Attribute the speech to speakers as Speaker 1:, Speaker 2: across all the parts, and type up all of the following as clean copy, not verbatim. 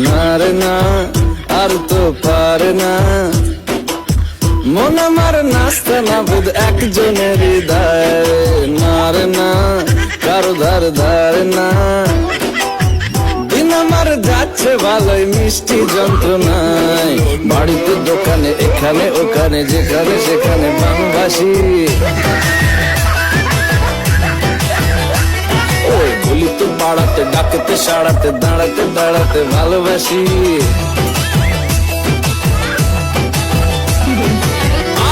Speaker 1: না রে না আর তো পারে না, মন আমার নাস্তা না বুধ একজনের হৃদয়। না রে না কারো ধার ধার না, দিন আমার যাচ্ছে ভালোই মিষ্টি যন্ত্রণায়। বাড়িতে দোকানে এখানে ওখানে যেখানে সেখানে বাংলাভাষী, ওই গুলি তো বাড়াতে ডাকতে সাড়াতে দাঁড়াতে দাঁড়াতে ভালোবাসি।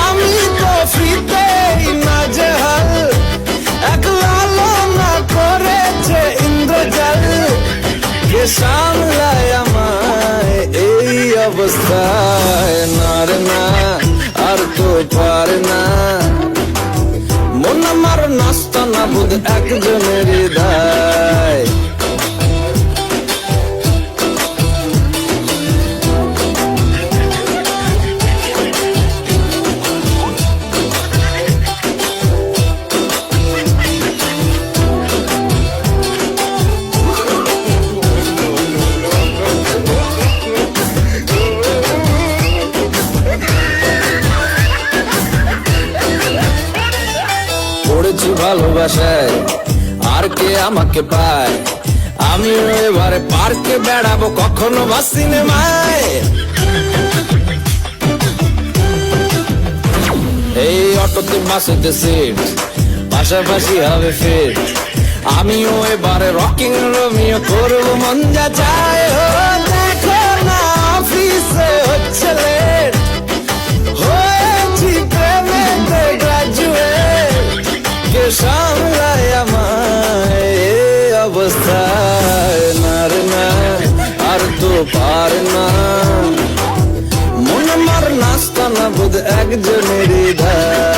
Speaker 1: আমি তো ফ্রিতেই নাজেহাল, এক লালনা করেছে ইন্দ্রজাল, কে সামলায় আমায় এই অবস্থায়। না রে না আর তো পারে না, মন আমার নাস্তা না বুধ একজনের হৃদয়। পড়েছি ভালোবাসায় আর কে আমাকে পায়, আমি এবারে পার্কে বেড়াবো কখনো বা সিনেমায়। এই অটোতে বাসেতে সিট পাশাপাশি হবে ফিট, আমিও এবারে রকিং রোমিও করবো মন যা চায়। ও দেখো না অফিসে হচ্ছে লেট, হয়েছি প্রেমেতে গ্রাজুয়েট, কে সামলায় আমায় এই অবস্থায়। না রে না আর তো পারে না, মন আমার নাস্তা না বুধ একজনের হৃদয়।